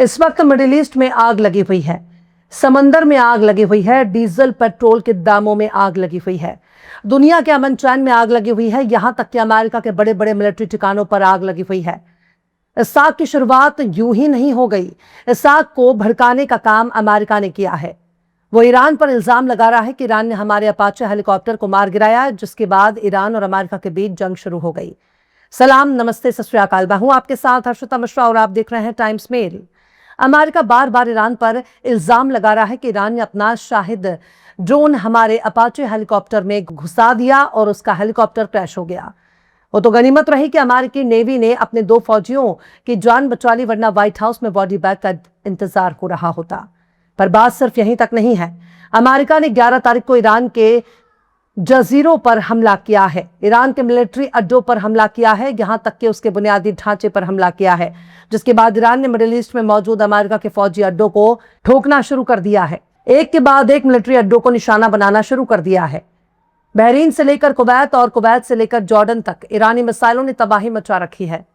इस वक्त middle east में आग लगी हुई है, समंदर में आग लगी हुई है, डीजल पेट्रोल के दामों में आग लगी हुई है, दुनिया के अमन चैन में आग लगी हुई है। यहां तक कि अमेरिका के बड़े बड़े मिलिट्री ठिकानों पर आग लगी हुई है। इस आग की शुरुआत यूं ही नहीं हो गई। इस आग को भड़काने का काम अमेरिका ने किया है। वो ईरान पर इल्जाम लगा रहा है कि ईरान ने हमारे अपाचे हेलीकॉप्टर को मार गिराया, जिसके बाद ईरान और अमेरिका के बीच जंग शुरू हो गई। सलाम, नमस्ते, सत श्री अकाल। मैं हूं आपके साथ हर्षिता मिश्रा और आप देख रहे हैं टाइम्स मेल। अमेरिका बार बार ईरान पर इल्जाम लगा रहा है कि ईरान ने अपना शाहिद ड्रोन हमारे अपाचे हेलीकॉप्टर में घुसा दिया और उसका हेलीकॉप्टर क्रैश हो गया। वो तो गनीमत रही कि अमेरिकी नेवी ने अपने 2 फौजियों की जान बचा ली, वरना व्हाइट हाउस में बॉडी बैग का इंतजार हो रहा होता। पर बात सिर्फ यहीं तक नहीं है। अमेरिका ने 11 तारीख को ईरान के जजीरों पर हमला किया है, ईरान के मिलिट्री अड्डों पर हमला किया है, यहां तक कि उसके बुनियादी ढांचे पर हमला किया है, जिसके बाद ईरान ने मिडिल ईस्ट में मौजूद अमेरिका के फौजी अड्डों को ठोकना शुरू कर दिया है। एक के बाद एक मिलिट्री अड्डों को निशाना बनाना शुरू कर दिया है। बहरीन से लेकर कुवैत और कुवैत से लेकर जॉर्डन तक ईरानी मिसाइलों ने तबाही मचा रखी है।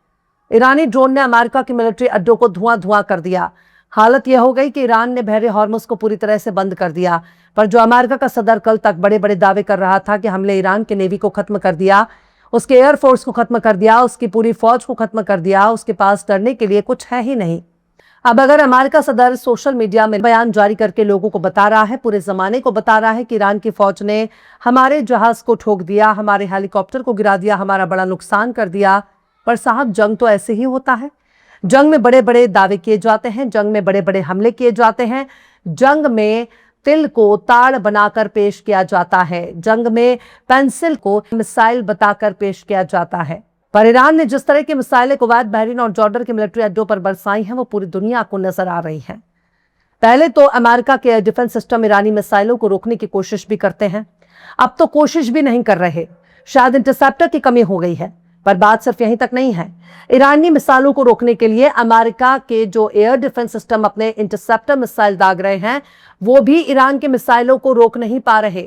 ईरानी ड्रोन ने अमेरिका के मिलिट्री अड्डों को धुआं धुआं कर दिया। हालत यह हो गई कि ईरान ने बहरे हॉर्मुज को पूरी तरह से बंद कर दिया। पर जो अमेरिका का सदर कल तक बड़े बड़े दावे कर रहा था कि हमने ईरान के नेवी को खत्म कर दिया, उसके एयरफोर्स को खत्म कर दिया, उसकी पूरी फौज को खत्म कर दिया, उसके पास डरने के लिए कुछ है ही नहीं। अब अगर अमेरिका सदर सोशल मीडिया में बयान जारी करके लोगों को बता रहा है, पूरे जमाने को बता रहा है कि ईरान की फौज ने हमारे जहाज को ठोक दिया, हमारे हेलीकॉप्टर को गिरा दिया, हमारा बड़ा नुकसान कर दिया। पर साहब, जंग तो ऐसे ही होता है। जंग में बड़े बड़े दावे किए जाते हैं, जंग में बड़े बड़े हमले किए जाते हैं, जंग में तिल को ताड़ बनाकर पेश किया जाता है, जंग में पेंसिल को मिसाइल बताकर पेश किया जाता है। पर ईरान ने जिस तरह की मिसाइलें कुवैत, बहरीन और जॉर्डन के मिलिट्री अड्डों पर बरसाई हैं, वो पूरी दुनिया को नजर आ रही हैं। पहले तो अमेरिका के एयर डिफेंस सिस्टम ईरानी मिसाइलों को रोकने की कोशिश भी करते हैं, अब तो कोशिश भी नहीं कर रहे। शायद इंटरसेप्टर की कमी हो गई है। पर बात सिर्फ यहीं तक नहीं है। ईरानी मिसाइलों को रोकने के लिए अमेरिका के जो एयर डिफेंस सिस्टम अपने इंटरसेप्टर मिसाइल दाग रहे हैं, वो भी ईरान के मिसाइलों को रोक नहीं पा रहे।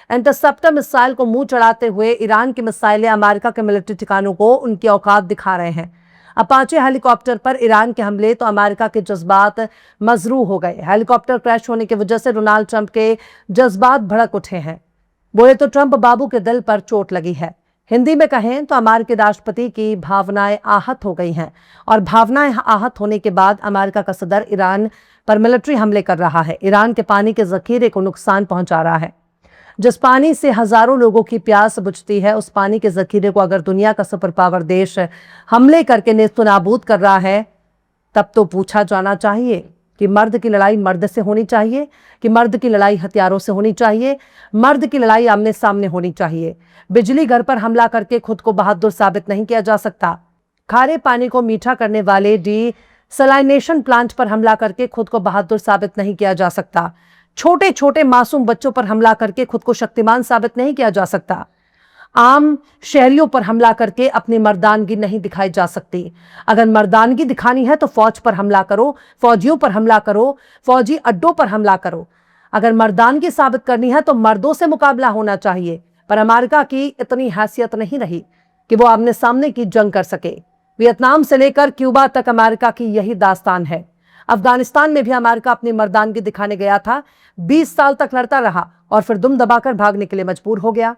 इंटरसेप्टर मिसाइल को मुंह चढ़ाते हुए ईरान की मिसाइलें अमेरिका के मिलिट्री ठिकानों को उनकी औकात दिखा रहे हैं। अपाचे हेलीकॉप्टर पर ईरान के हमले तो अमेरिका के जज्बात मजरू हो गए। हेलीकॉप्टर क्रैश होने की वजह से डोनाल्ड ट्रंप के जज्बात भड़क उठे हैं। बोले तो ट्रंप बाबू के दिल पर चोट लगी है। हिंदी में कहें तो अमेरिकी राष्ट्रपति की भावनाएं आहत हो गई हैं, और भावनाएं आहत होने के बाद अमेरिका का सदर ईरान पर मिलिट्री हमले कर रहा है। ईरान के पानी के जखीरे को नुकसान पहुंचा रहा है। जिस पानी से हजारों लोगों की प्यास बुझती है, उस पानी के जखीरे को अगर दुनिया का सुपर पावर देश हमले करके नेस्तनाबूद कर रहा है, तब तो पूछा जाना चाहिए कि मर्द की लड़ाई मर्द से होनी चाहिए, कि मर्द की लड़ाई हथियारों से होनी चाहिए, मर्द की लड़ाई आमने सामने होनी चाहिए। बिजली घर पर हमला करके खुद को बहादुर साबित नहीं किया जा सकता। खारे पानी को मीठा करने वाले डिसलाइनेशन प्लांट पर हमला करके खुद को बहादुर साबित नहीं किया जा सकता। छोटे छोटे मासूम बच्चों पर हमला करके खुद को शक्तिमान साबित नहीं किया जा सकता। आम शहरियों पर हमला करके अपनी मर्दानगी नहीं दिखाई जा सकती। अगर मर्दानगी दिखानी है तो फौज पर हमला करो, फौजियों पर हमला करो, फौजी अड्डों पर हमला करो। अगर मर्दानगी साबित करनी है तो मर्दों से मुकाबला होना चाहिए। पर अमेरिका की इतनी हैसियत नहीं रही कि वो आमने सामने की जंग कर सके। वियतनाम से लेकर क्यूबा तक अमेरिका की यही दास्तान है। अफगानिस्तान में भी अमेरिका अपनी मर्दानगी दिखाने गया था, 20 साल तक लड़ता रहा और फिर दुम दबाकर भागने के लिए मजबूर हो गया।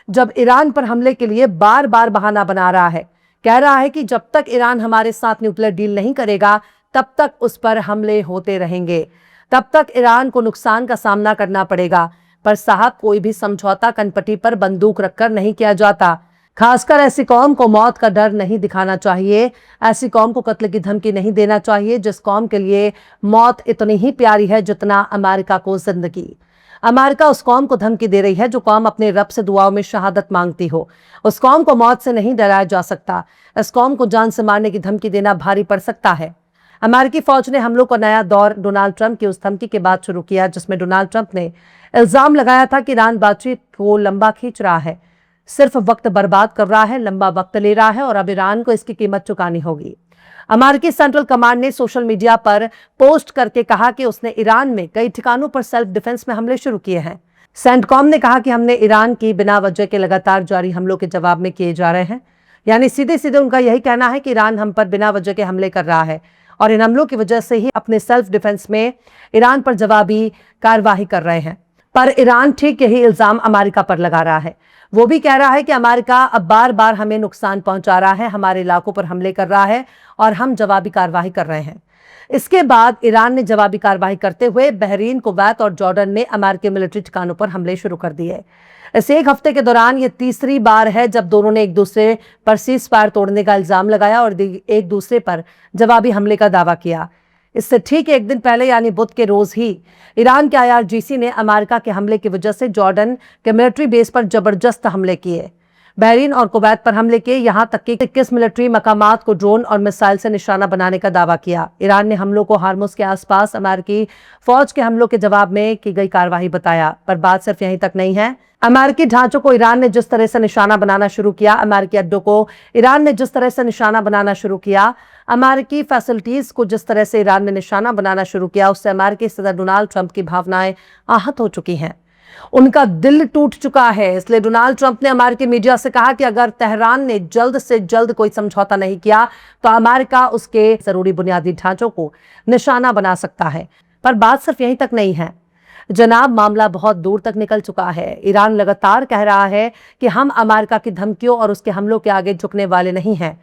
जब ईरान पर हमले के लिए बार बार बहाना बना रहा है, कह रहा है कि जब तक ईरान हमारे साथ न्यूक्लियर डील नहीं करेगा, तब तक उस पर हमले होते रहेंगे, तब तक ईरान को नुकसान का सामना करना पड़ेगा। पर साहब, कोई भी समझौता कनपटी पर बंदूक रखकर नहीं किया जाता। खासकर ऐसी कौम को मौत का डर नहीं दिखाना चाहिए, ऐसी कौम को कत्ल की धमकी नहीं देना चाहिए जिस कौम के लिए मौत इतनी ही प्यारी है जितना अमेरिका को जिंदगी। अमेरिका उस कौम को धमकी दे रही है जो कौम अपने रब से दुआओं में शहादत मांगती हो। उस कौम को मौत से नहीं डराया जा सकता। इस कौम को जान से मारने की धमकी देना भारी पड़ सकता है। अमेरिकी फौज ने हमलों का नया दौर डोनाल्ड ट्रंप की उस धमकी के बाद शुरू किया, जिसमें डोनाल्ड ट्रंप ने इल्जाम लगाया था कि ईरान बातचीत को लंबा खींच रहा है, सिर्फ वक्त बर्बाद कर रहा है, लंबा वक्त ले रहा है और अब ईरान को इसकी कीमत चुकानी होगी। अमेरिकी सेंट्रल कमांड ने सोशल मीडिया पर पोस्ट करके कहा कि उसने ईरान में कई ठिकानों पर सेल्फ डिफेंस में हमले शुरू किए हैं। सेंटकॉम ने कहा कि हमने ईरान की बिना वजह के लगातार जारी हमलों के जवाब में किए जा रहे हैं। यानी सीधे सीधे उनका यही कहना है कि ईरान हम पर बिना वजह के हमले कर रहा है और इन हमलों की वजह से ही अपने सेल्फ डिफेंस में ईरान पर जवाबी कार्रवाई कर रहे हैं। पर ईरान ठीक यही इल्जाम अमेरिका पर लगा रहा है। वो भी कह रहा है कि अमेरिका अब बार बार हमें नुकसान पहुंचा रहा है, हमारे इलाकों पर हमले कर रहा है और हम जवाबी कार्रवाई कर रहे हैं। इसके बाद ईरान ने जवाबी कार्रवाई करते हुए बहरीन, कुवैत और जॉर्डन में अमेरिकी मिलिट्री ठिकानों पर हमले शुरू कर दिए। इस एक हफ्ते के दौरान ये तीसरी बार है जब दोनों ने एक दूसरे पर सीज फायर तोड़ने का इल्जाम लगाया और एक दूसरे पर जवाबी हमले का दावा किया। इससे ठीक एक दिन पहले यानी बुध के रोज ही ईरान के IRGC ने अमेरिका के हमले की वजह से जॉर्डन के मिलिट्री बेस पर जबरदस्त हमले किए, बहरीन और कुवैत पर हमले किए, यहां तक कि 21 मिलिट्री मकामात को ड्रोन और मिसाइल से निशाना बनाने का दावा किया। ईरान ने हमलों को हार्मुज के आसपास अमेरिकी फौज के हमलों के जवाब में की गई कार्रवाई बताया। पर बात सिर्फ यहीं तक नहीं है। अमेरिकी ढांचों को ईरान ने जिस तरह से निशाना बनाना शुरू किया, अमेरिकी अड्डों को ईरान ने जिस तरह से निशाना बनाना शुरू किया, अमेरिकी फैसिलिटीज को जिस तरह से ईरान ने निशाना बनाना शुरू किया, उससे अमेरिकी सदर डोनाल्ड ट्रंप की भावनाएं आहत हो चुकी हैं। उनका दिल टूट चुका है। इसलिए डोनाल्ड ट्रंप ने अमेरिकी मीडिया से कहा कि अगर तेहरान ने जल्द से जल्द कोई समझौता नहीं किया तो अमेरिका उसके जरूरी बुनियादी ढांचों को निशाना बना सकता है। पर बात सिर्फ यहीं तक नहीं है जनाब, मामला बहुत दूर तक निकल चुका है। ईरान लगातार कह रहा है कि हम अमेरिका की धमकियों और उसके हमलों के आगे झुकने वाले नहीं हैं।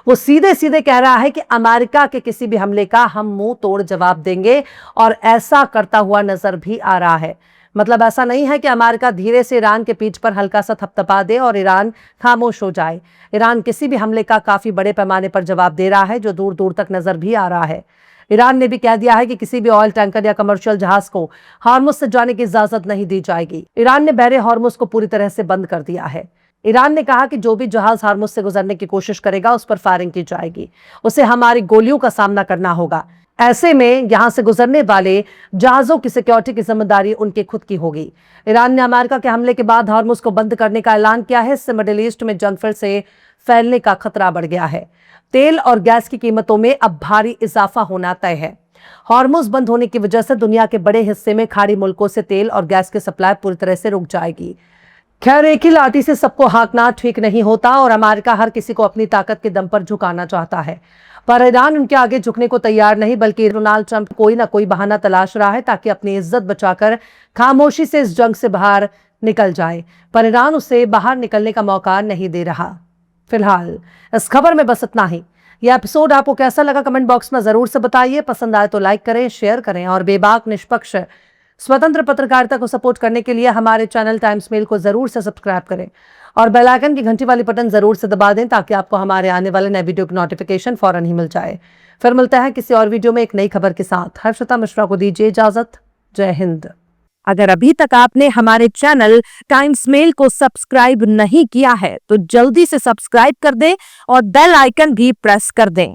वो सीधे सीधे कह रहा है कि अमेरिका के किसी भी हमले का हम मुंह तोड़ जवाब देंगे और ऐसा करता हुआ नजर भी आ रहा है। मतलब ऐसा नहीं है कि अमेरिका धीरे से ईरान के पीठ पर हल्का सा थपथपा दे और ईरान खामोश हो जाए। ईरान किसी भी हमले का काफी बड़े पैमाने पर जवाब दे रहा है, जो दूर दूर तक नजर भी आ रहा है। ईरान ने भी कह दिया है कि किसी भी ऑयल टैंकर या कमर्शियल जहाज को हार्मुज से जाने की इजाजत नहीं दी जाएगी। ईरान ने बहरे हार्मुज को पूरी तरह से बंद कर दिया है। ईरान ने कहा कि जो भी जहाज हार्मुज से गुजरने की कोशिश करेगा उस पर फायरिंग की जाएगी, उसे हमारी गोलियों का सामना करना होगा। ऐसे में यहां से गुजरने वाले जहाजों की सिक्योरिटी की जिम्मेदारी उनकी खुद की होगी। ईरान ने अमेरिका के हमले के बाद हार्मुज को बंद करने का ऐलान किया है। इससे मिडिल ईस्ट में जंग फिर से फैलने का खतरा बढ़ गया है। तेल और गैस की कीमतों में अब भारी इजाफा होना तय है। हार्मुज बंद होने की वजह से दुनिया के बड़े हिस्से में खाड़ी मुल्कों से तेल और गैस की सप्लाई पूरी तरह से रुक जाएगी। खैर, एक ही लाठी से सबको हाँकना ठीक नहीं होता और अमेरिका हर किसी को अपनी ताकत के दम पर झुकाना चाहता है। पर ईरान उनके आगे झुकने को तैयार नहीं, बल्कि डोनाल्ड ट्रंप कोई ना कोई बहाना तलाश रहा है ताकि अपनी इज्जत बचाकर खामोशी से इस जंग से बाहर निकल जाए। पर ईरान उसे बाहर निकलने का मौका नहीं दे रहा। फिलहाल इस खबर में बस इतना ही। यह एपिसोड आपको कैसा लगा कमेंट बॉक्स में जरूर से बताइए। पसंद आए तो लाइक करें, शेयर करें और बेबाक, निष्पक्ष, स्वतंत्र पत्रकारिता को सपोर्ट करने के लिए हमारे चैनल टाइम्स मेल को जरूर से सब्सक्राइब करें और बेल आइकन की घंटी वाली बटन जरूर से दबा दें ताकि आपको हमारे आने वाले नए वीडियो की नोटिफिकेशन फौरन ही मिल जाए। फिर मिलते हैं किसी और वीडियो में एक नई खबर के साथ। हर्षिता मिश्रा को दीजिए इजाजत। जय हिंद। अगर अभी तक आपने हमारे चैनल टाइम्स मेल को सब्सक्राइब नहीं किया है तो जल्दी से सब्सक्राइब कर दें और बेल आइकन भी प्रेस कर दें।